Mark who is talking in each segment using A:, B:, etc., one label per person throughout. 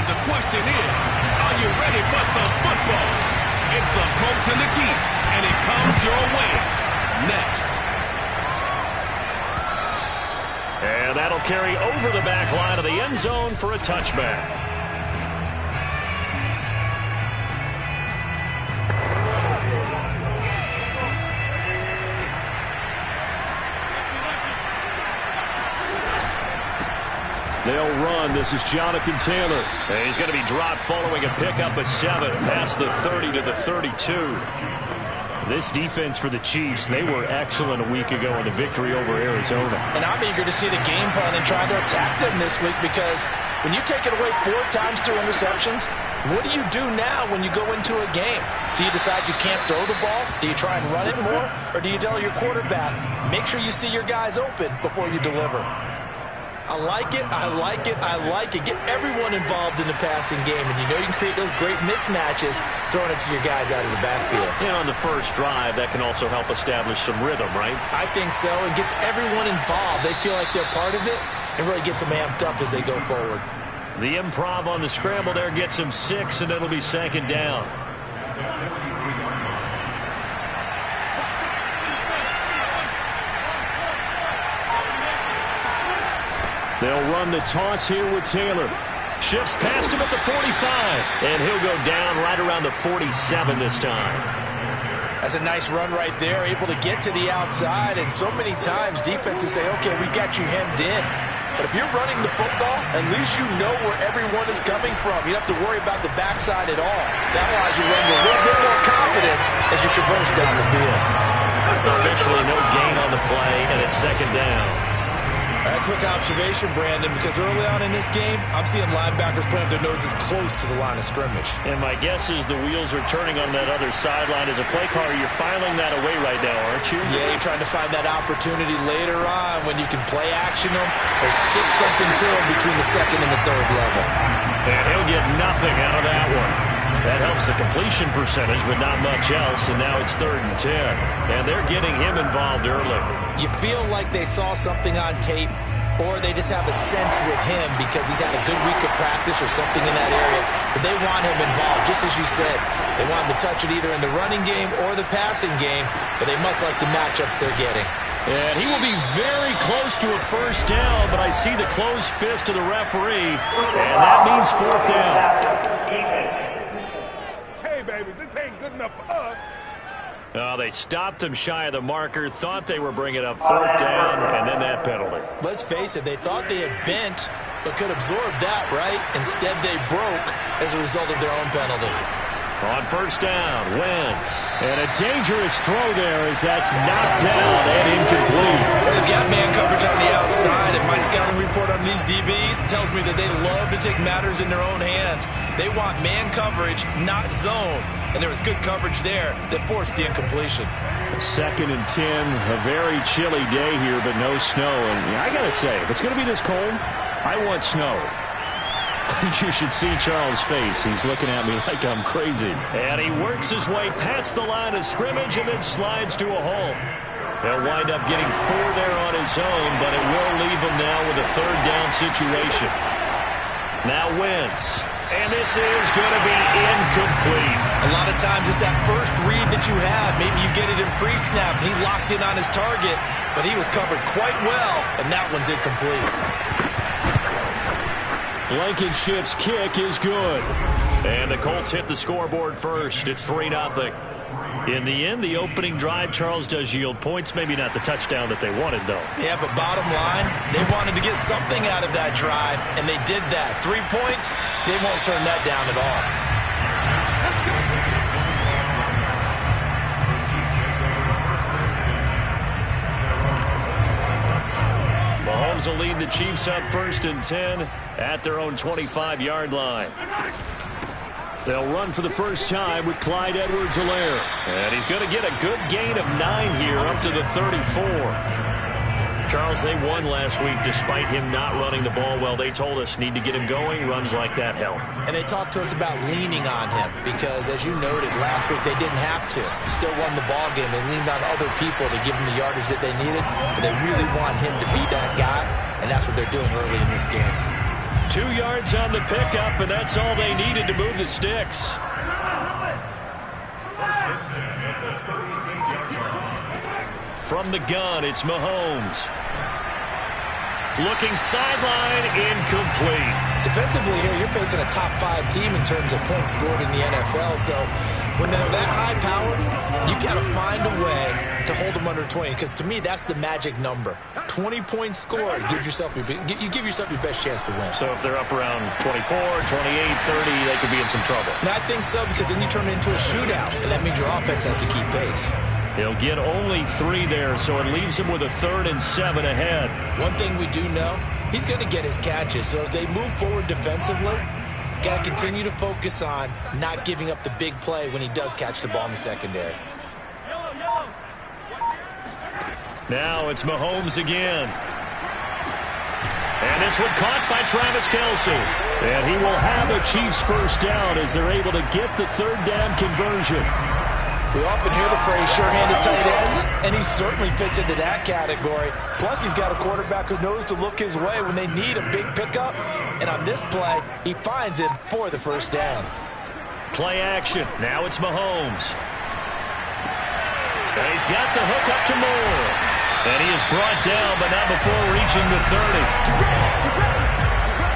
A: And the question is, are you ready for some football? It's the Colts and the Chiefs, and it comes your way next.
B: And that'll carry over the back line of the end zone for a touchback. They'll run. This is Jonathan Taylor. And he's going to be dropped following a pickup of 7 past the 30 to the 32. This defense for the Chiefs, they were excellent a week ago in the victory over Arizona.
C: And I'm eager to see the game plan and try to attack them this week, because when you take it away 4 times through interceptions, what do you do now when you go into a game? Do you decide you can't throw the ball? Do you try and run it more? Or do you tell your quarterback, make sure you see your guys open before you deliver? I like it, I like it, I like it. Get everyone involved in the passing game, and you know you can create those great mismatches throwing it to your guys out of the backfield.
B: And on the first drive, that can also help establish some rhythm, right?
C: I think so. It gets everyone involved. They feel like they're part of it and really gets them amped up as they go forward.
B: The improv on the scramble there gets him 6, and it'll be 2nd down. They'll run the toss here with Taylor. Shifts past him at the 45, and he'll go down right around the 47 this time.
C: That's a nice run right there, able to get to the outside, and so many times defenses say, okay, we got you hemmed in. But if you're running the football, at least you know where everyone is coming from. You don't have to worry about the backside at all. That allows you to run with a little bit more confidence as you traverse down the field.
B: Officially no gain on the play, and it's 2nd down.
C: A quick observation, Brandon, because early on in this game, I'm seeing linebackers playing their noses close to the line of scrimmage.
B: And my guess is the wheels are turning on that other sideline. As a play caller, you're filing that away right now, aren't you?
C: Yeah, you're trying to find that opportunity later on when you can play action them or stick something to them between the 2nd and the 3rd level.
B: And he'll get nothing out of that one. That helps the completion percentage, but not much else, and now it's 3rd and 10. And they're getting him involved early.
C: You feel like they saw something on tape, or they just have a sense with him because he's had a good week of practice or something in that area, but they want him involved. Just as you said, they want him to touch it either in the running game or the passing game, but they must like the matchups they're getting.
B: And he will be very close to a 1st down, but I see the closed fist of the referee, and that means 4th down.
D: Baby, this ain't good enough for us.
B: They stopped him shy of the marker, thought they were bringing up 4th down, and then that penalty.
C: Let's face it, they thought they had bent, but could absorb that, right? Instead, they broke as a result of their own penalty.
B: On 1st down, Wentz. And a dangerous throw there as that's knocked down and incomplete.
C: They've got man coverage on the outside, and my scouting report on these DBs tells me that they love to take matters in their own hands. They want man coverage, not zone. And there was good coverage there that forced the incompletion.
B: 2nd and 10, a very chilly day here, but no snow. And I got to say, if it's going to be this cold, I want snow. You should see Charles' face. He's looking at me like I'm crazy. And he works his way past the line of scrimmage and then slides to a halt. He'll wind up getting 4 there on his own, but it will leave him now with a 3rd down situation. Now Wentz. And this is going to be incomplete.
C: A lot of times it's that first read that you have. Maybe you get it in pre-snap. He locked in on his target, but he was covered quite well, and that one's incomplete.
B: Blankenship's kick is good. And the Colts hit the scoreboard first. It's 3-0. In the end, the opening drive, Charles, does yield points. Maybe not the touchdown that they wanted, though.
C: Yeah, but bottom line, they wanted to get something out of that drive, and they did that. 3 points, they won't turn that down at all.
B: Mahomes will lead the Chiefs up 1st and 10 at their own 25-yard line. They'll run for the first time with Clyde Edwards-Helaire. And he's going to get a good gain of 9 here up to the 34. Charles, they won last week despite him not running the ball well. They told us need to get him going. Runs like that help.
C: And they talked to us about leaning on him because, as you noted, last week they didn't have to. Still won the ball game. They leaned on other people to give them the yardage that they needed, but they really want him to be that guy, and that's what they're doing early in this game.
B: 2 yards on the pickup, and that's all they needed to move the sticks. From the gun, it's Mahomes. Looking sideline, incomplete.
C: Defensively here, you're facing a top 5 team in terms of points scored in the NFL. So when they're that high powered, you got to find a way to hold them under 20. Because to me, that's the magic number. 20 points scored. You give yourself your best chance to win.
B: So if they're up around 24, 28, 30, they could be in some trouble.
C: And I think so, because then you turn it into a shootout, and that means your offense has to keep pace.
B: He'll get only 3 there, so it leaves him with a 3rd and 7 ahead.
C: One thing we do know, he's going to get his catches. So as they move forward defensively, got to continue to focus on not giving up the big play when he does catch the ball in the secondary.
B: Now it's Mahomes again. And this one caught by Travis Kelce. And he will have a Chiefs first down as they're able to get the 3rd down conversion.
C: We often hear the phrase sure-handed tight ends, and he certainly fits into that category. Plus, he's got a quarterback who knows to look his way when they need a big pickup. And on this play, he finds him for the first down.
B: Play action. Now it's Mahomes. And he's got the hook up to Moore. And he is brought down, but not before reaching the 30.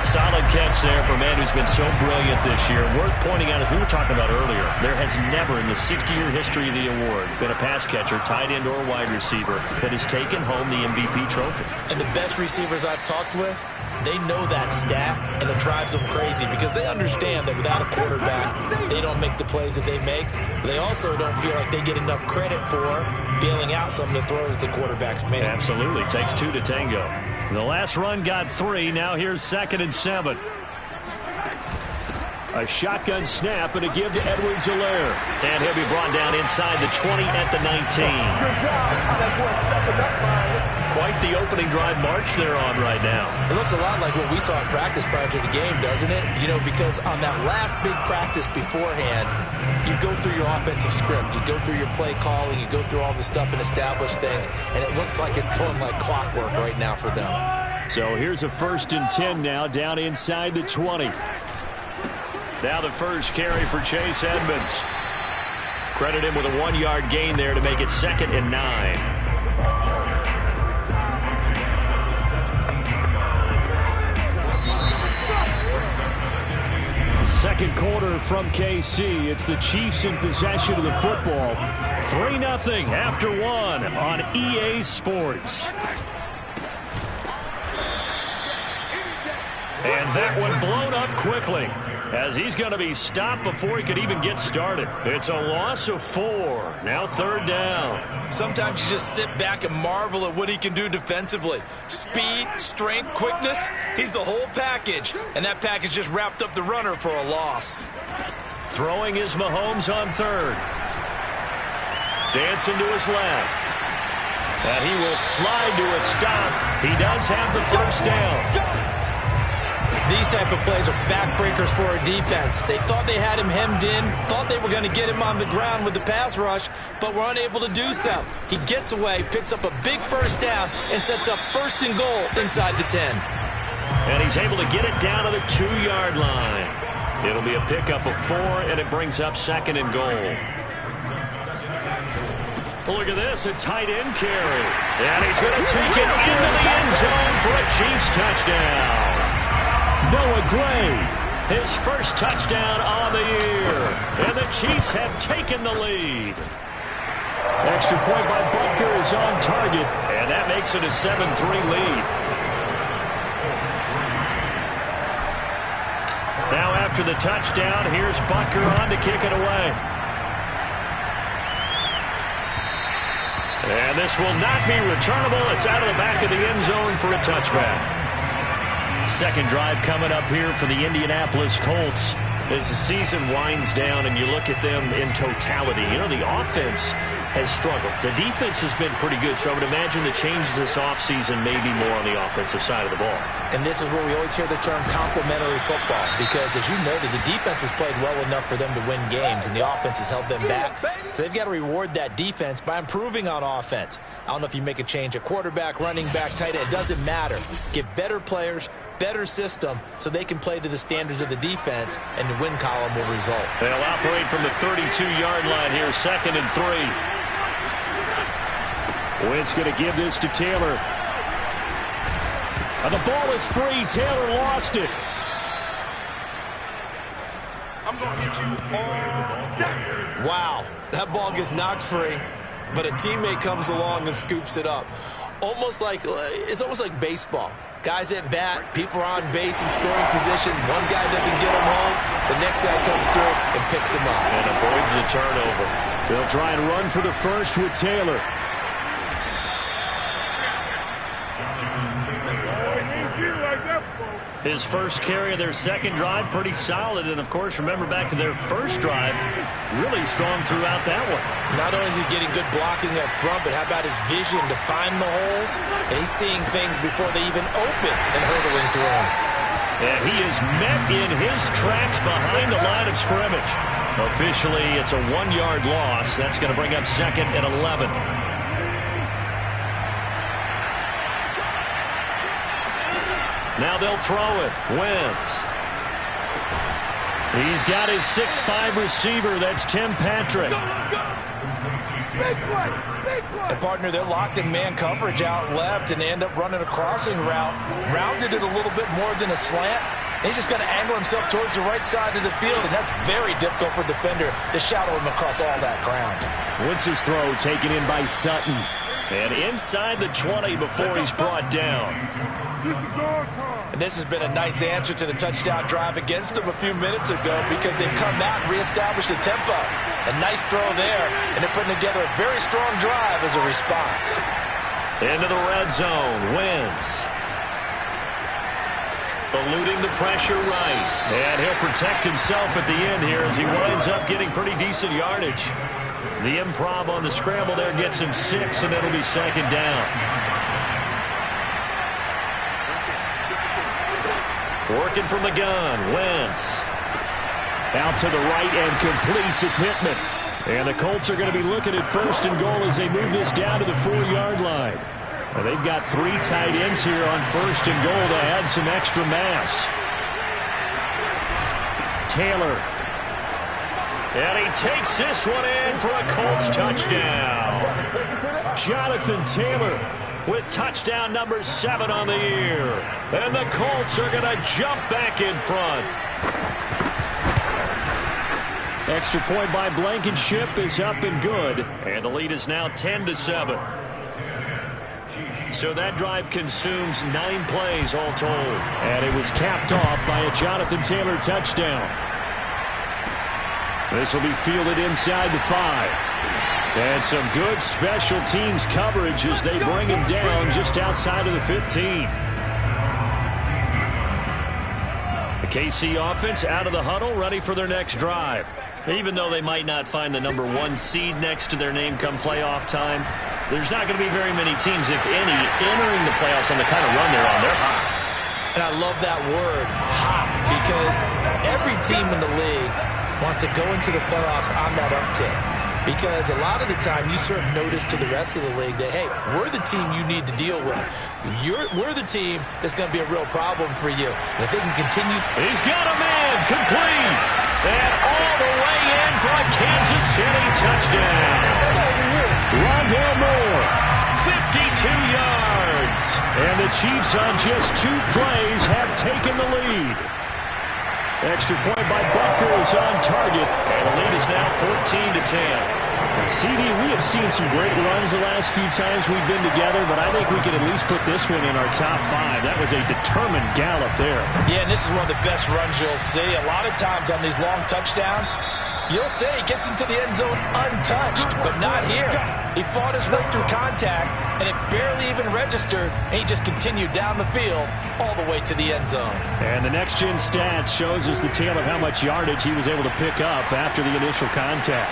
B: Solid catch there for a man who's been so brilliant this year. Worth pointing out, as we were talking about earlier, there has never in the 60-year history of the award been a pass catcher, tight end, or wide receiver that has taken home the MVP trophy.
C: And the best receivers I've talked with, they know that stat, and it drives them crazy because they understand that without a quarterback, they don't make the plays that they make. But they also don't feel like they get enough credit for bailing out some of the throws the quarterbacks make.
B: Absolutely. Takes 2 to tango. The last run got 3. Now here's 2nd and 7. A shotgun snap and a give to Edwards-Helaire. And he'll be brought down inside the 20 at the 19. Quite the opening drive march they're on right now.
C: It looks a lot like what we saw in practice prior to the game, doesn't it? You know, because on that last big practice beforehand, you go through your offensive script. You go through your play calling. You go through all the stuff and establish things. And it looks like it's going like clockwork right now for them.
B: So here's a 1st and 10 now down inside the 20. Now the first carry for Chase Edmonds. Credit him with a 1-yard gain there to make it 2nd and 9. Second quarter from KC. It's the Chiefs in possession of the football. 3-0 after 1 on EA Sports. And that one blown up quickly as he's going to be stopped before he could even get started. It's a loss of 4. Now 3rd down.
C: Sometimes you just sit back and marvel at what he can do defensively. Speed, strength, quickness. He's the whole package. And that package just wrapped up the runner for a loss.
B: Throwing is Mahomes on 3rd. Dancing to his left. And he will slide to a stop. He does have the first down.
C: These type of plays are backbreakers for a defense. They thought they had him hemmed in, thought they were going to get him on the ground with the pass rush, but were unable to do so. He gets away, picks up a big first down, and sets up 1st and goal inside the 10.
B: And he's able to get it down to the 2-yard line. It'll be a pickup of 4, and it brings up 2nd and goal. Well, look at this, a tight end carry. And he's going to take it into the end zone for a Chiefs touchdown. Noah Gray, his first touchdown on the year. And the Chiefs have taken the lead. Extra point by Butker is on target. And that makes it a 7-3 lead. Now after the touchdown, here's Butker on to kick it away. And this will not be returnable. It's out of the back of the end zone for a touchback. Second drive coming up here for the Indianapolis Colts as the season winds down and you look at them in totality. You know, the offense has struggled. The defense has been pretty good, so I would imagine the changes this offseason may be more on the offensive side of the ball.
C: And this is where we always hear the term complementary football because, as you noted, the defense has played well enough for them to win games, and the offense has held them back. So they've got to reward that defense by improving on offense. I don't know if you make a change at quarterback, running back, tight end. It doesn't matter. Give better players better system so they can play to the standards of the defense, and the win column will result.
B: They'll operate from the 32-yard line here, 2nd and 3. Wentz going to give this to Taylor. And the ball is free. Taylor lost it.
A: I'm going to hit you all day.
C: Wow, that ball gets knocked free, but a teammate comes along and scoops it up. It's almost like baseball. Guys at bat, people are on base in scoring position. One guy doesn't get him home. The next guy comes through and picks him up.
B: And avoids the turnover. They'll try and run for the first with Taylor. His first carry of their second drive, pretty solid. And, of course, remember back to their first drive, really strong throughout that one.
C: Not only is he getting good blocking up front, but how about his vision to find the holes? And he's seeing things before they even open and hurdling through them.
B: And he is met in his tracks behind the line of scrimmage. Officially, it's a 1-yard loss. That's going to bring up 2nd and 11. Now they'll throw it. Wentz. He's got his 6'5" receiver. That's Tim Patrick.
C: And, partner, they're locked in man coverage out left, and they end up running a crossing route. Rounded it a little bit more than a slant. And he's just going to angle himself towards the right side of the field, and that's very difficult for a defender to shadow him across all that ground.
B: Wentz's throw taken in by Sutton. And inside the 20 before he's brought down.
D: This is our time.
C: And this has been a nice answer to the touchdown drive against them a few minutes ago, because they've come out and reestablished the tempo. A nice throw there, and they're putting together a very strong drive as a response.
B: Into the red zone. Wentz. Eluding the pressure right. And he'll protect himself at the end here as he winds up getting pretty decent yardage. The improv on the scramble there gets him 6, and it'll be 2nd down. Working from the gun, Wentz. Out to the right and complete to Pittman. And the Colts are going to be looking at 1st and goal as they move this down to the 4-yard line. Well, they've got 3 tight ends here on 1st and goal to add some extra mass. Taylor. And he takes this one in for a Colts touchdown. Jonathan Taylor with touchdown number 7 on the year. And the Colts are going to jump back in front. Extra point by Blankenship is up and good. And the lead is now 10-7. So that drive consumes 9 plays all told. And it was capped off by a Jonathan Taylor touchdown. This will be fielded inside the 5. And some good special teams coverage as they bring him down just outside of the 15. The KC offense out of the huddle, ready for their next drive. Even though they might not find the number 1 seed next to their name come playoff time, there's not going to be very many teams, if any, entering the playoffs on the kind of run they're on. They're hot.
C: And I love that word, hot, because every team in the league wants to go into the playoffs on that uptick. Because a lot of the time you serve notice to the rest of the league that, hey, we're the team you need to deal with. We're the team that's going to be a real problem for you. And if they can continue.
B: He's got a man complete. And all the way in for a Kansas City touchdown. Rondale Moore, 52 yards. And the Chiefs on just 2 plays have taken the lead. Extra point by Butker is on target, and the lead is now 14-10. CD, we have seen some great runs the last few times we've been together, but I think we can at least put this one in our top 5. That was a determined gallop there.
C: Yeah, and this is one of the best runs you'll see. A lot of times on these long touchdowns, you'll say he gets into the end zone untouched, but not here. He fought his way through contact, and it barely even registered, and he just continued down the field all the way to the end zone.
B: And the next-gen stats shows us the tale of how much yardage he was able to pick up after the initial contact.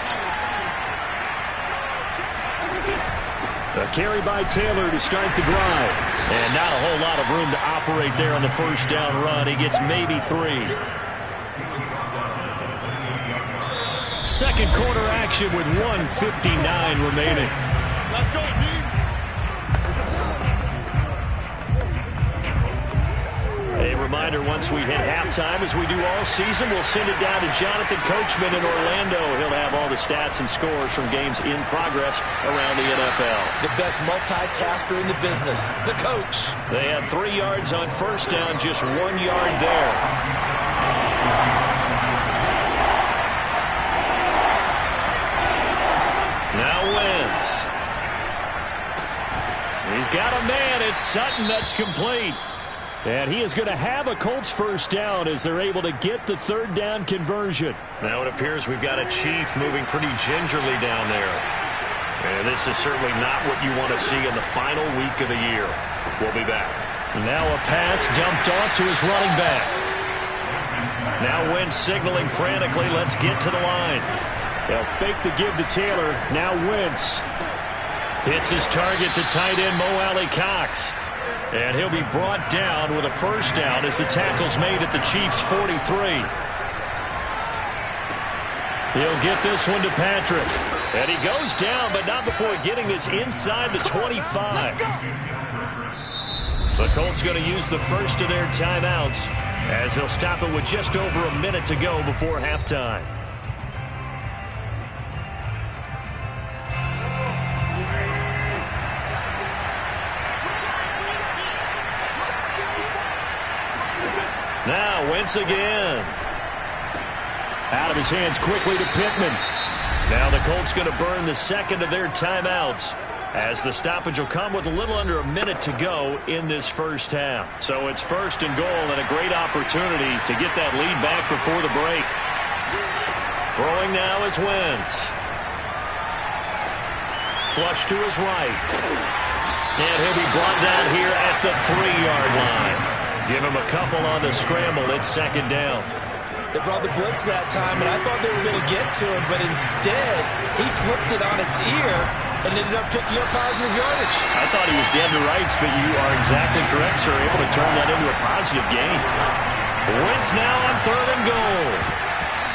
B: A carry by Taylor to start the drive. And not a whole lot of room to operate there on the first down run. He gets maybe 3. Second quarter action with 1:59 remaining.
A: Let's go, D.
B: A reminder once we hit halftime, as we do all season, we'll send it down to Jonathan Coachman in Orlando. He'll have all the stats and scores from games in progress around the NFL.
C: The best multitasker in the business, the coach.
B: They had 3 yards on first down, just 1 yard there. Now Wentz. He's got a man. It's Sutton. That's complete. And he is going to have a Colts first down as they're able to get the 3rd down conversion. Now it appears we've got a Chief moving pretty gingerly down there. And this is certainly not what you want to see in the final week of the year. We'll be back. Now a pass dumped off to his running back. Now Wentz signaling frantically, let's get to the line. They'll fake the give to Taylor. Now Wentz hits his target to tight end Mo Alley-Cox. And he'll be brought down with a first down as the tackle's made at the Chiefs' 43. He'll get this one to Patrick. And he goes down, but not before getting this inside the 25. The Colts going to use the first of their timeouts as they'll stop it with just over a minute to go before halftime. Now Wentz again. Out of his hands quickly to Pittman. Now the Colts going to burn the second of their timeouts as the stoppage will come with a little under a minute to go in this first half. So it's 1st and goal and a great opportunity to get that lead back before the break. Throwing now is Wentz. Flush to his right. And he'll be brought down here at the 3-yard line. Give him a couple on the scramble. It's 2nd down.
C: They brought the blitz that time, and I thought they were going to get to him, but instead, he flipped it on its ear and ended up picking up positive yardage.
B: I thought he was dead to rights, but you are exactly correct, sir. Able to turn that into a positive gain. Wentz now on 3rd and goal.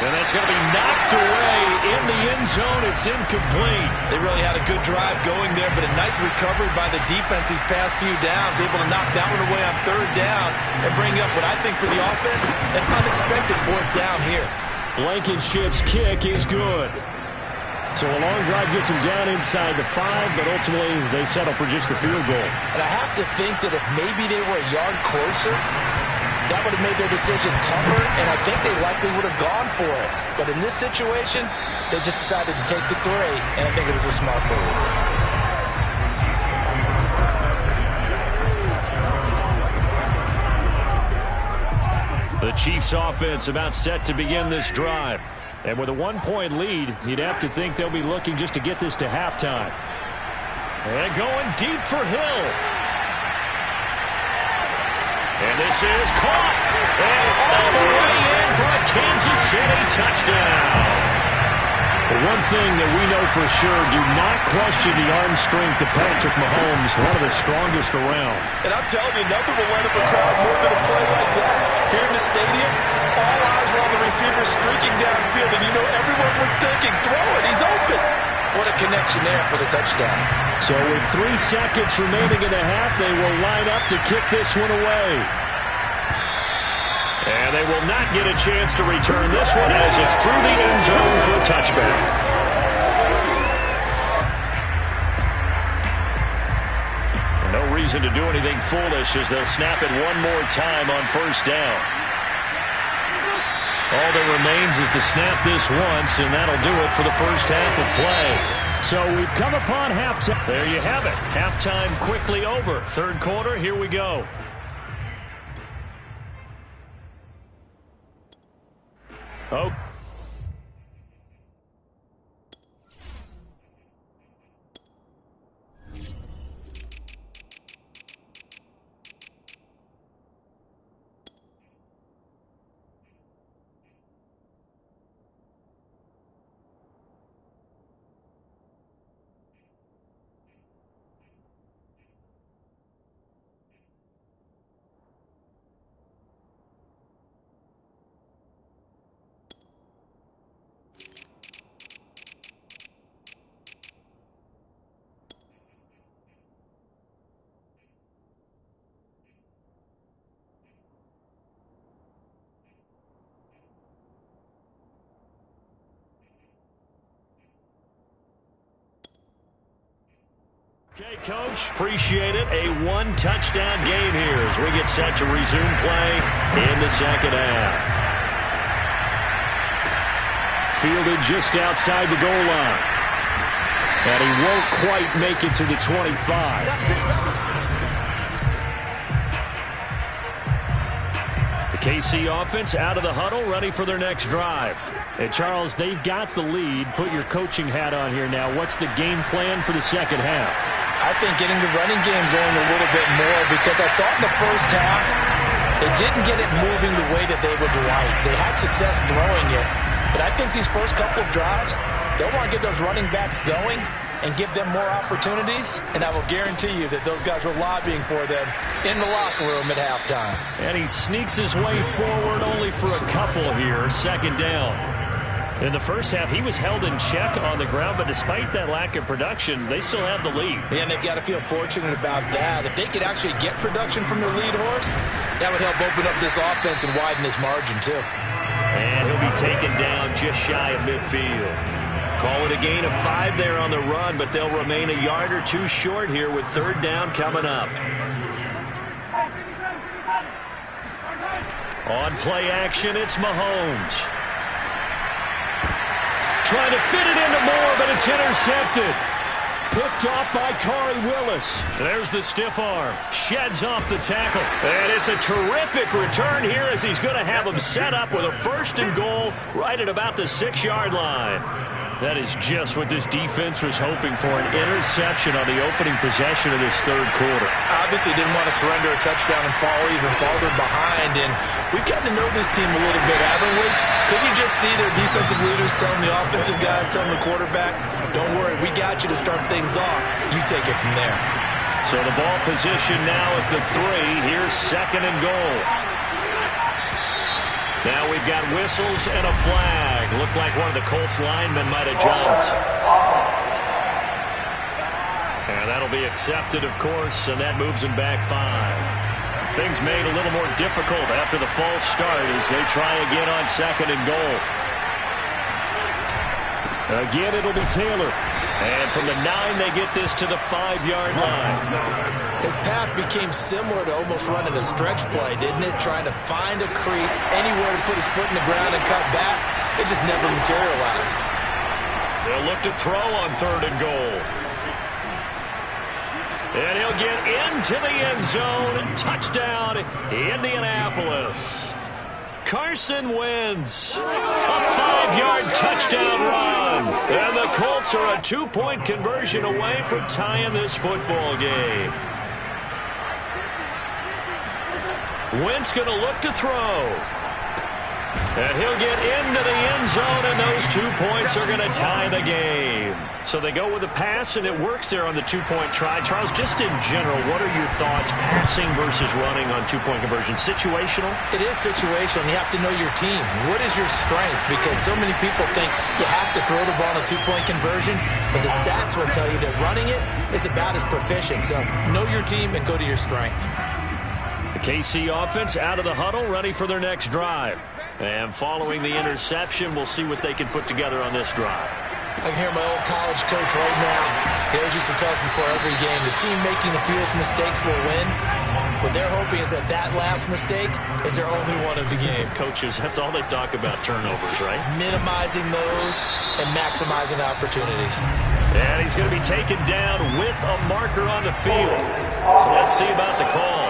B: And that's going to be knocked away in the end zone. It's incomplete.
C: They really had a good drive going there, but a nice recovery by the defense these past few downs. Able to knock that one away on 3rd down and bring up what I think for the offense, an unexpected 4th down here.
B: Blankenship's kick is good. So a long drive gets him down inside the 5, but ultimately they settle for just the field goal.
C: And I have to think that if maybe they were a yard closer, that would have made their decision tougher, and I think they likely would have gone for it. But in this situation, they just decided to take the 3, and I think it was a smart
B: The
C: move.
B: Chiefs' offense about set to begin this drive. And with a 1-point lead, you'd have to think they'll be looking just to get this to halftime. And going deep for Hill. And this is caught. And all the way in for a Kansas City touchdown. The one thing that we know for sure, do not question the arm strength of Patrick Mahomes, one of the strongest around.
C: And I'm telling you, nothing will light up a crowd more than a play like that. Here in the stadium, all eyes were on the receiver streaking downfield, and you know everyone was thinking, throw it, he's open. What a connection there for the touchdown.
B: So with 3 seconds remaining in the half, they will line up to kick this one away. And they will not get a chance to return this one as it's through the end zone for a touchback. And no reason to do anything foolish as they'll snap it one more time on 1st down. All that remains is to snap this once, and that'll do it for the first half of play. So we've come upon halftime. There you have it. Halftime quickly over. 3rd quarter, here we go. Oh. Okay, Coach, appreciate it. A one-touchdown game here as we get set to resume play in the second half. Fielded just outside the goal line. And he won't quite make it to the 25. The KC offense out of the huddle, ready for their next drive. And Charles, they've got the lead. Put your coaching hat on here now. What's the game plan for the second half?
C: I think getting the running game going a little bit more, because I thought in the first half they didn't get it moving the way that they would like. They had success throwing it, but I think these first couple of drives, they'll want to get those running backs going and give them more opportunities, and I will guarantee you that those guys were lobbying for them in the locker room at halftime.
B: And he sneaks his way forward only for a couple here, second down. In the first half, he was held in check on the ground, but despite that lack of production, they still have the lead.
C: And they've got to feel fortunate about that. If they could actually get production from their lead horse, that would help open up this offense and widen this margin too.
B: And he'll be taken down just shy of midfield. Call it a gain of 5 there on the run, but they'll remain a yard or two short here with third down coming up. On play action, it's Mahomes. Trying to fit it into Moore, but it's intercepted. Picked off by Corey Willis. There's the stiff arm. Sheds off the tackle. And it's a terrific return here as he's going to have him set up with a first and goal right at about the 6-yard line. That is just what this defense was hoping for, an interception on the opening possession of this third quarter.
C: Obviously didn't want to surrender a touchdown and fall even farther behind, and we've gotten to know this team a little bit, haven't we? Could you just see their defensive leaders telling the offensive guys, telling the quarterback, don't worry, we got you to start things off. You take it from there.
B: So the ball position now at the 3. Here's second and goal. Now we've got whistles and a flag. Looked like one of the Colts linemen might have jumped. And that'll be accepted, of course, and that moves him back 5. Things made a little more difficult after the false start as they try again on second and goal. Again, it'll be Taylor. And from the 9, they get this to the 5-yard line.
C: His path became similar to almost running a stretch play, didn't it? Trying to find a crease, anywhere to put his foot in the ground and cut back. It just never materialized.
B: They'll look to throw on third and goal. And he'll get into the end zone. Touchdown, Indianapolis. Carson Wentz. A 5-yard touchdown run. And the Colts are a 2-point conversion away from tying this football game. Wentz going to look to throw. And he'll get into the end zone, and those 2 points are going to tie the game. So they go with a pass, and it works there on the 2-point try. Charles, just in general, what are your thoughts, passing versus running on 2-point conversion? Situational?
C: It is situational. You have to know your team. What is your strength? Because so many people think you have to throw the ball on a 2-point conversion, but the stats will tell you that running it is about as proficient. So know your team and go to your strength.
B: The KC offense out of the huddle, ready for their next drive. And following the interception, we'll see what they can put together on this drive.
C: I can hear my old college coach right now. He always used to tell us before every game, the team making the fewest mistakes will win. What they're hoping is that that last mistake is their only one of the game.
B: Coaches, that's all they talk about, turnovers, right?
C: Minimizing those and maximizing opportunities.
B: And he's going to be taken down with a marker on the field. So let's see about the call.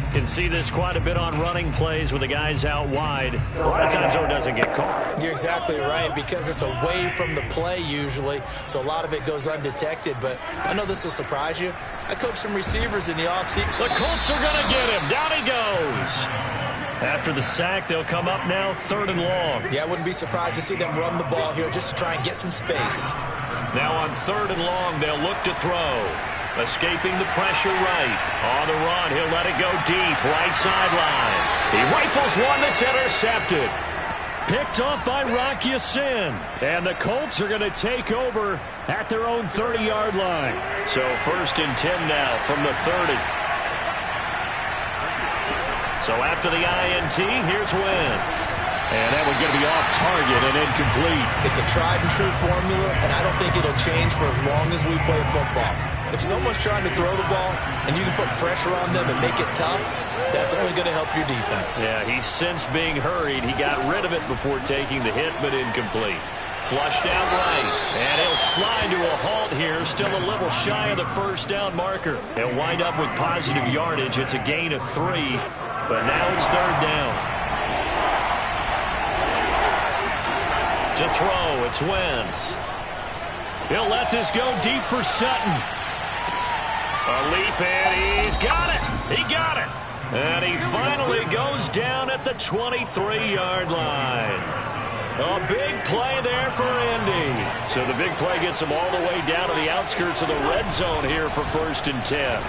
B: Can see this quite a bit on running plays with the guys out wide. A lot of times, though, it doesn't get caught.
C: You're exactly right, because it's away from the play usually, so a lot of it goes undetected. But I know this will surprise you. I coached some receivers in the offseason.
B: The Colts are going to get him. Down he goes. After the sack, they'll come up now, third and long.
C: Yeah, I wouldn't be surprised to see them run the ball here just to try and get some space.
B: Now on third and long, they'll look to throw. Escaping the pressure right. On the run, he'll let it go deep. Right sideline. He rifles one that's intercepted. Picked off by Rock Ya-Sin. And the Colts are going to take over at their own 30-yard line. So 1st and 10 now from the 30. So after the INT, here's Wentz. And that one going to be off target and incomplete.
C: It's a tried and true formula, and I don't think it'll change for as long as we play football. If someone's trying to throw the ball and you can put pressure on them and make it tough, that's only going to help your defense.
B: Yeah, he's since being hurried. He got rid of it before taking the hit, but incomplete. Flushed out right, and he'll slide to a halt here, still a little shy of the first down marker. He'll wind up with positive yardage. It's a gain of 3, but now it's third down. To throw, it's Wentz. He'll let this go deep for Sutton. A leap, and he's got it. He got it. And he finally goes down at the 23-yard line. A big play there for Indy. So the big play gets him all the way down to the outskirts of the red zone here for 1st and 10.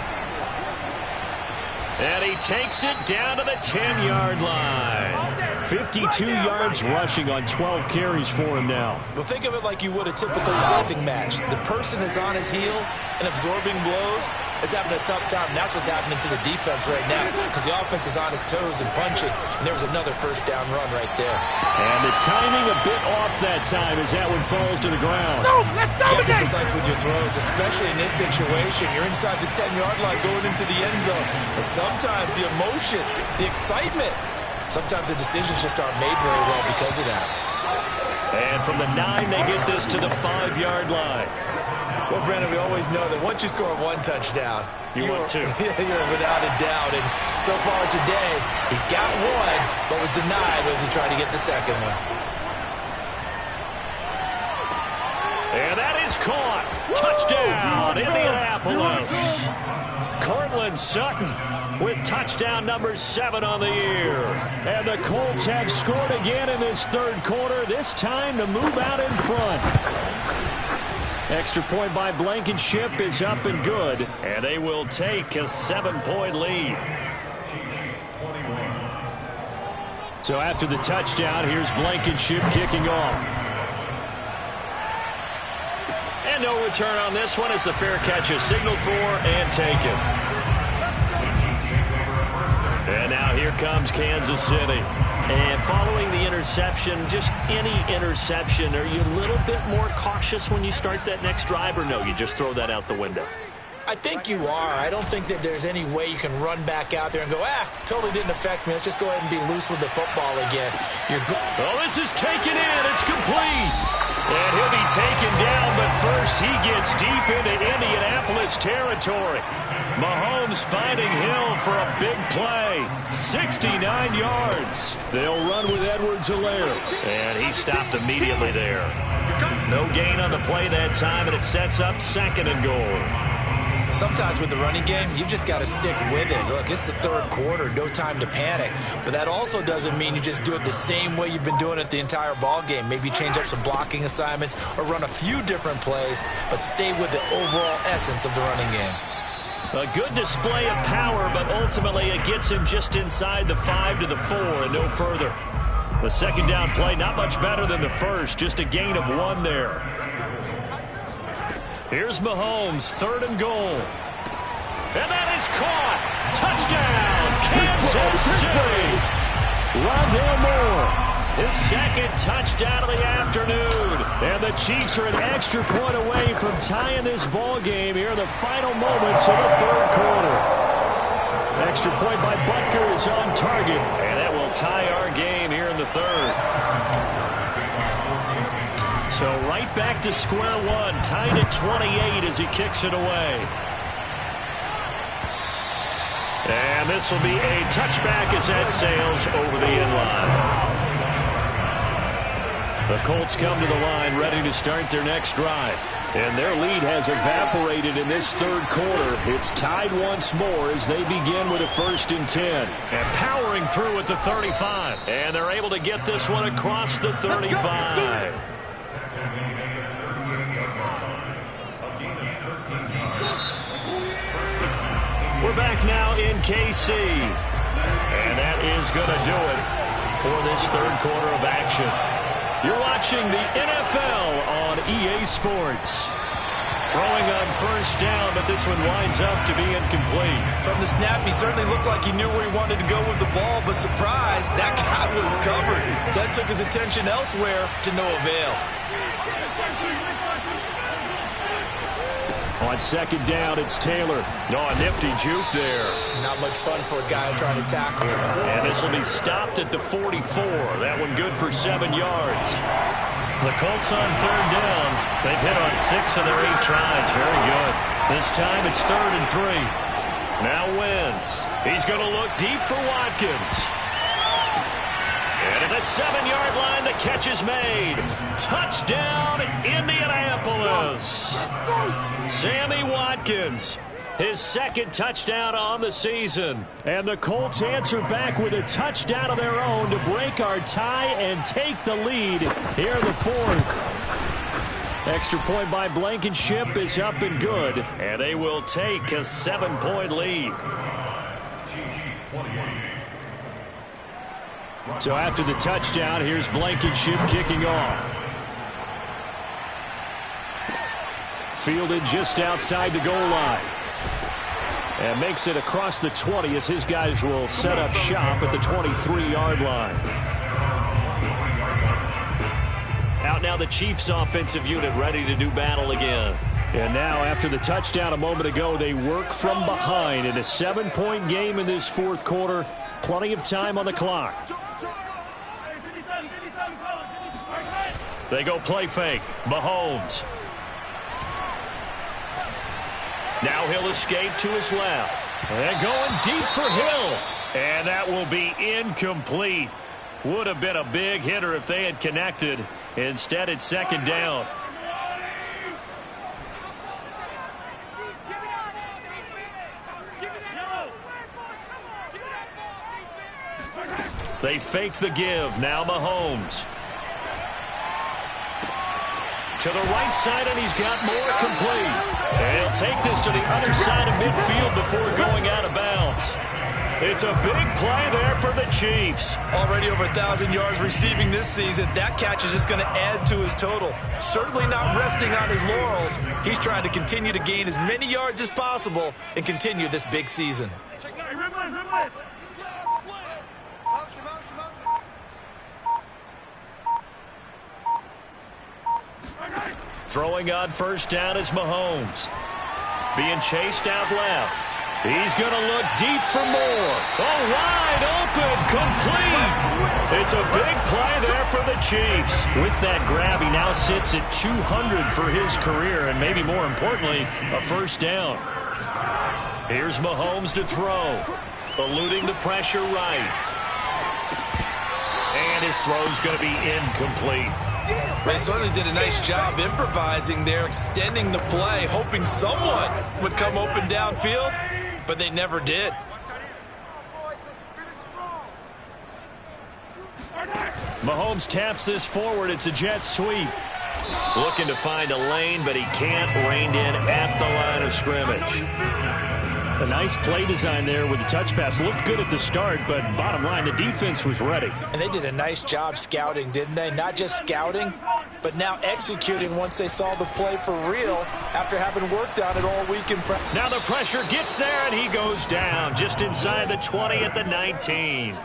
B: And he takes it down to the 10-yard line. 52 yards rushing on 12 carries for him now.
C: Well, think of it like you would a typical boxing match. The person is on his heels and absorbing blows is having a tough time. And that's what's happening to the defense right now because the offense is on his toes and punching. And there was another first down run right there.
B: And the timing a bit off that time as that one falls to the ground.
D: No, let's
C: You gotta be
D: dominate.
C: precise with your throws, especially in this situation. You're inside the 10-yard line going into the end zone. But sometimes the emotion, the excitement, sometimes the decisions just aren't made very well because of that.
B: And from the 9, they get this to the 5-yard line.
C: Well, Brandon, we always know that once you score one touchdown,
B: You want two.
C: You're without a doubt. And so far today, he's got one, but was denied as he tried to get the second one.
B: And that is caught. Touchdown, Indianapolis. Cortland Sutton with touchdown number 7 on the year. And the Colts have scored again in this third quarter, this time to move out in front. Extra point by Blankenship is up and good, and they will take a 7-point lead. So after the touchdown, here's Blankenship kicking off. And no return on this one as the fair catch is signaled for and taken. And now here comes Kansas City. And following the interception, just any interception, are you a little bit more cautious when you start that next drive, or no, you just throw that out the window?
C: I think you are. I don't think that there's any way you can run back out there and go, totally didn't affect me. Let's just go ahead and be loose with the football again.
B: Oh, this is taken in. It's complete. And he'll be taken down, but first he gets deep into Indianapolis territory. Mahomes finding Hill for a big play. 69 yards. They'll run with Edwards-Helaire. And he stopped immediately there. No gain on the play that time, and it sets up 2nd and goal.
C: Sometimes with the running game, you've just got to stick with it. Look, it's the third quarter, no time to panic. But that also doesn't mean you just do it the same way you've been doing it the entire ball game. Maybe change up some blocking assignments or run a few different plays, but stay with the overall essence of the running game.
B: A good display of power, but ultimately it gets him just inside the 5 to the 4 and no further. The second down play, not much better than the first, just a gain of 1 there. Here's Mahomes, 3rd and goal. And that is caught. Touchdown, Kansas City. Rondale Moore, his 2nd touchdown of the afternoon. And the Chiefs are an extra point away from tying this ball game here in the final moments of the third quarter. Extra point by Butker is on target, and that will tie our game here in the third. So right back to square one, tied at 28 as he kicks it away. And this will be a touchback as that sails over the end line. The Colts come to the line ready to start their next drive. And their lead has evaporated in this third quarter. It's tied once more as they begin with a 1st and 10. And powering through at the 35. And they're able to get this one across the 35. We're back now in KC. And that is going to do it for this third quarter of action. You're watching the NFL on EA Sports. Throwing on first down, but this one winds up to be incomplete.
C: From the snap, he certainly looked like he knew where he wanted to go with the ball, but surprise, that guy was covered. So that took his attention elsewhere to no avail.
B: On second down, it's Taylor. Oh, a nifty juke there.
C: Not much fun for a guy trying to tackle him.
B: And this will be stopped at the 44. That one good for 7 yards. The Colts on third down. They've hit on 6 of their 8 tries. Very good. This time it's 3rd and 3. Now Wentz. He's going to look deep for Watkins. And at the 7-yard line, the catch is made. Touchdown, Indianapolis. Sammy Watkins, his 2nd touchdown on the season. And the Colts answer back with a touchdown of their own to break our tie and take the lead here in the 4th. Extra point by Blankenship is up and good. And they will take a 7-point lead. So after the touchdown, here's Blankenship kicking off. Fielded just outside the goal line. And makes it across the 20 as his guys will set up shop at the 23-yard line. Out now the Chiefs offensive unit ready to do battle again. And now after the touchdown a moment ago, they work from behind in a 7-point game in this 4th quarter. Plenty of time on the clock. They go play fake. Mahomes. Now he'll escape to his left. And going deep for Hill. And that will be incomplete. Would have been a big hitter if they had connected. Instead, it's 2nd down. They fake the give. Now Mahomes. To the right side, and he's got more complete. And he'll take this to the other side of midfield before going out of bounds. It's a big play there for the Chiefs.
C: Already over 1,000 yards receiving this season. That catch is just going to add to his total. Certainly not resting on his laurels. He's trying to continue to gain as many yards as possible and continue this big season.
B: Throwing on first down is Mahomes. Being chased out left. He's going to look deep for more. Oh, wide open, complete. It's a big play there for the Chiefs. With that grab, he now sits at 200 for his career, and maybe more importantly, a first down. Here's Mahomes to throw. Eluding the pressure right. And his throw's going to be incomplete.
C: They certainly did a nice job improvising there, extending the play, hoping someone would come open downfield, but they never did.
B: Mahomes taps this forward. It's a jet sweep. Looking to find a lane, but he can't. Reined in at the line of scrimmage. A nice play design there with the touch pass. Looked good at the start, but bottom line, the defense was ready.
C: And they did a nice job scouting, didn't they? Not just scouting, but now executing once they saw the play for real after having worked on it all week in practice.
B: Now the pressure gets there, and he goes down just inside the 20 at the 19.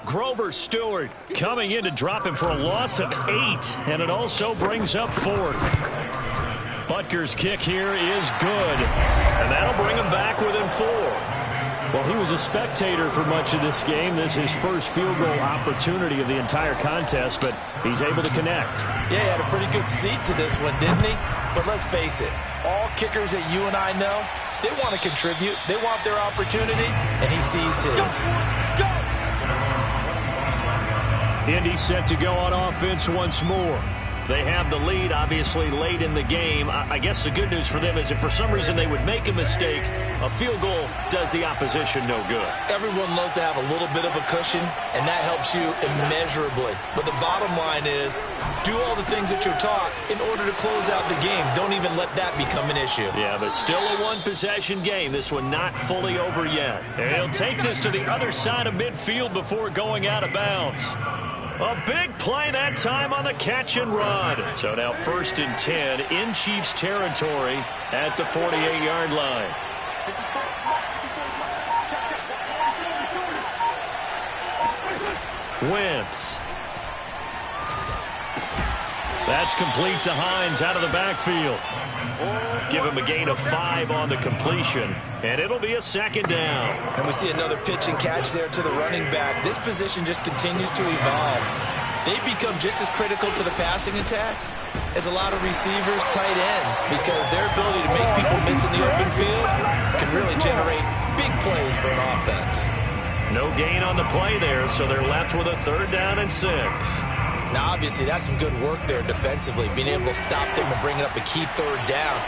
B: Grover Stewart coming in to drop him for a loss of 8, and it also brings up 4th. Butker's kick here is good, and that'll bring him back within 4. Well, he was a spectator for much of this game. This is his first field goal opportunity of the entire contest, but he's able to connect.
C: Yeah, he had a pretty good seat to this one, didn't he? But let's face it, all kickers that you and I know, they want to contribute. They want their opportunity, and he seized his. Let's go!
B: Indy set to go on offense once more. They have the lead, obviously, late in the game. I guess the good news for them is if for some reason they would make a mistake, a field goal does the opposition no good.
C: Everyone loves to have a little bit of a cushion, and that helps you immeasurably. But the bottom line is, do all the things that you're taught in order to close out the game. Don't even let that become an issue.
B: Yeah, but still a one-possession game. This one not fully over yet. And he'll take this to the other side of midfield before going out of bounds. A big play that time on the catch and run. So now 1st and 10 in Chiefs territory at the 48-yard line. Wentz. That's complete to Hines out of the backfield. Give him a gain of 5 on the completion, and it'll be a 2nd down.
C: And we see another pitch and catch there to the running back. This position just continues to evolve. They become just as critical to the passing attack as a lot of receivers, tight ends, because their ability to make people miss in the open field can really generate big plays for an offense.
B: No gain on the play there, so they're left with a 3rd down and 6.
C: Now, obviously, that's some good work there defensively, being able to stop them and bring it up a key 3rd down.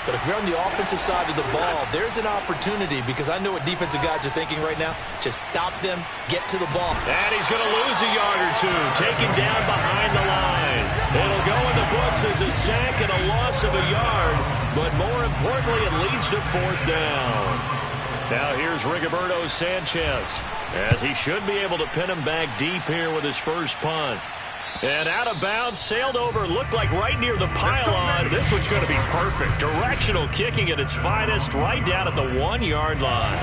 C: But if you're on the offensive side of the ball, there's an opportunity, because I know what defensive guys are thinking right now. Just stop them, get to the ball.
B: And he's going to lose a yard or 2, taken down behind the line. It'll go in the books as a sack and a loss of a yard, but more importantly, it leads to 4th down. Now here's Rigoberto Sanchez, as he should be able to pin him back deep here with his first punt. And out of bounds, sailed over, looked like right near the pylon. This one's going to be perfect. Directional kicking at its finest, right down at the 1-yard line.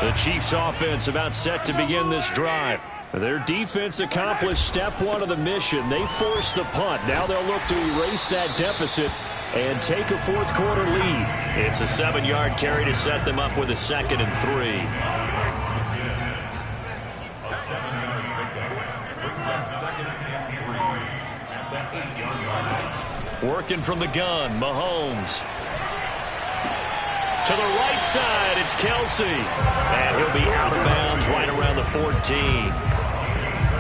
B: The Chiefs offense about set to begin this drive. Their defense accomplished step 1 of the mission. They forced the punt. Now they'll look to erase that deficit and take a 4th quarter lead. It's a 7-yard carry to set them up with a 2nd and 3. Working from the gun, Mahomes. To the right side, it's Kelsey. And he'll be out of bounds right around the 14.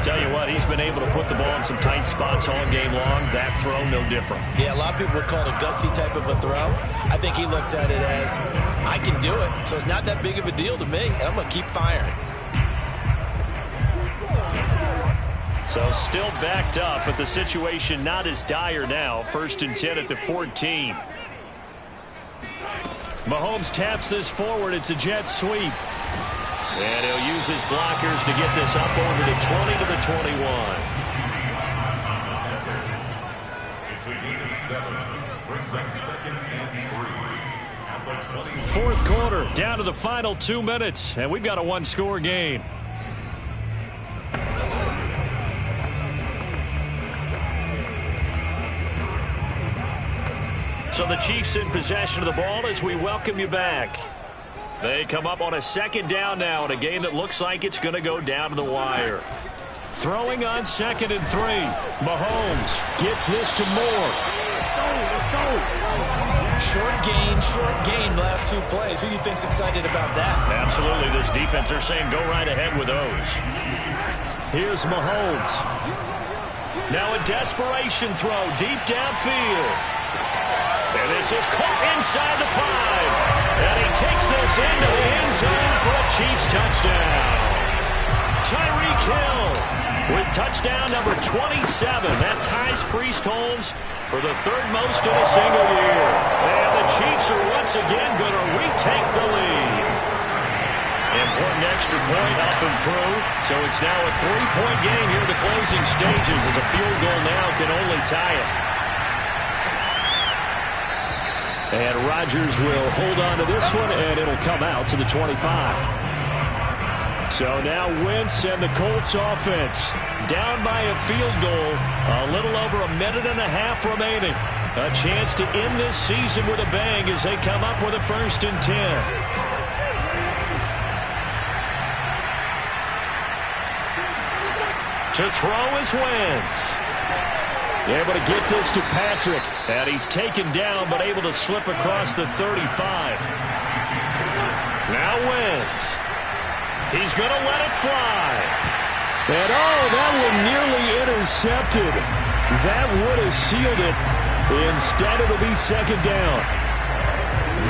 B: Tell you what, he's been able to put the ball in some tight spots all game long. That throw, no different.
C: Yeah, a lot of people would call it a gutsy type of a throw. I think he looks at it as, I can do it, so it's not that big of a deal to me, and I'm going to keep firing.
B: So still backed up, but the situation not as dire now. 1st and 10 at the 14. Mahomes taps this forward. It's a jet sweep. And he'll use his blockers to get this up over the 20 to the 21.
D: It's a gain of 7. Brings up 2nd and 3 at the 20.
B: 4th quarter, down to the final 2 minutes, and we've got a 1-score game. So the Chiefs in possession of the ball as we welcome you back. They come up on a 2nd down now in a game that looks like it's going to go down to the wire. Throwing on 2nd and 3. Mahomes gets this to Moore.
D: Let's go.
C: Short gain, last 2 plays. Who do you think's excited about that?
B: Absolutely. This defense, they're saying go right ahead with those. Here's Mahomes. Now a desperation throw deep downfield. And this is caught inside the 5. And he takes this into the end zone for a Chiefs touchdown. Tyreek Hill with touchdown number 27. That ties Priest Holmes for the 3rd most in a single year. And the Chiefs are once again going to retake the lead. Important extra point up and through. So it's now a 3-point game here in the closing stages as a field goal now can only tie it. And Rodgers will hold on to this one, and it'll come out to the 25. So now Wentz and the Colts offense down by a field goal. A little over a minute and a half remaining. A chance to end this season with a bang as they come up with a 1st and 10. To throw is Wentz. Able to get this to Patrick. And he's taken down, but able to slip across the 35. Now Wentz. He's going to let it fly. And that one nearly intercepted. That would have sealed it. Instead, it'll be 2nd down.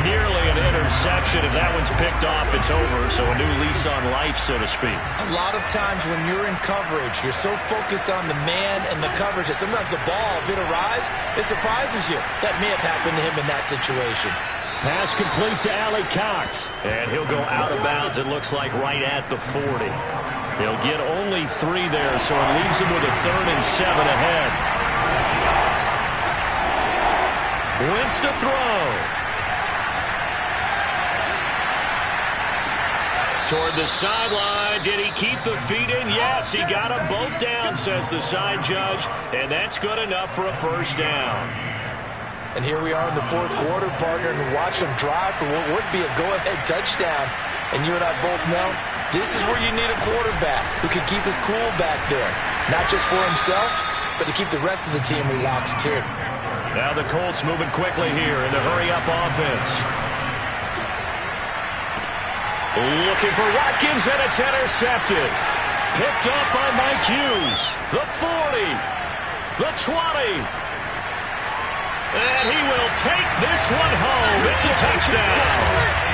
B: Nearly an interception. If that one's picked off, it's over. So a new lease on life, so to speak.
C: A lot of times when you're in coverage, you're so focused on the man and the coverage that sometimes the ball, if it arrives, it surprises you. That may have happened to him in that situation.
B: Pass complete to Allie Cox. And he'll go out of bounds, it looks like, right at the 40. He'll get only 3 there, so it leaves him with a 3rd and 7 ahead. Wentz to throw. Toward the sideline. Did he keep the feet in? Yes, he got them both down, says the side judge, and that's good enough for a first down.
C: And here we are in the 4th quarter, partner, and watch them drive for what would be a go-ahead touchdown. And you and I both know this is where you need a quarterback who can keep his cool back there, not just for himself, but to keep the rest of the team relaxed too.
B: Now the Colts moving quickly here in the hurry-up offense. Looking for Watkins, and it's intercepted. Picked up by Mike Hughes. The 40. The 20. And he will take this one home. It's a touchdown.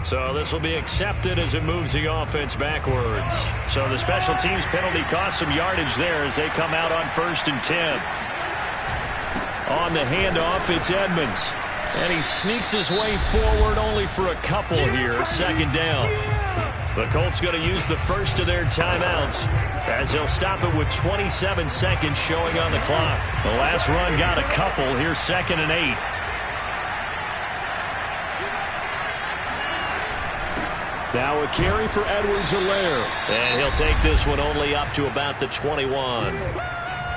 B: So this will be accepted as it moves the offense backwards. So the special teams penalty cost some yardage there as they come out on 1st and 10. On the handoff, it's Edmonds. And he sneaks his way forward only for a couple here. 2nd down. The Colts going to use the first of their timeouts as they'll stop it with 27 seconds showing on the clock. The last run got a couple. Here's 2nd and 8.
E: Now a carry for Edwards-Helaire.
B: And he'll take this one only up to about the 21.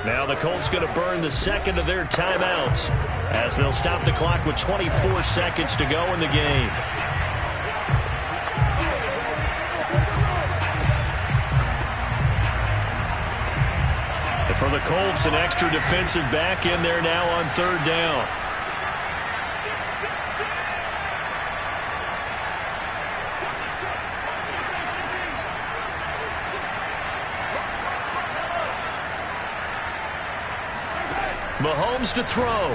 B: Now the Colts going to burn the 2nd of their timeouts as they'll stop the clock with 24 seconds to go in the game. And for the Colts, an extra defensive back in there now on 3rd down. Mahomes to throw.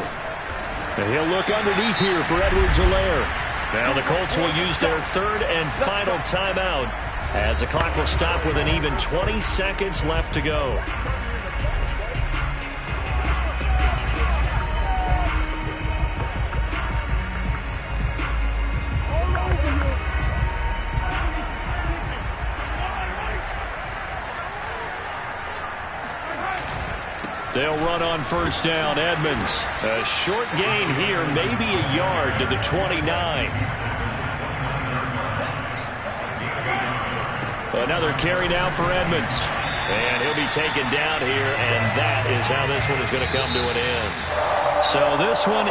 E: And he'll look underneath here for Edwards-Helaire.
B: Now the Colts will use their 3rd and final timeout as the clock will stop with an even 20 seconds left to go. They'll run on 1st down. Edmonds. A short gain here, maybe a yard to the 29. Another carry now for Edmonds. And he'll be taken down here, and that is how this one is going to come to an end. So this one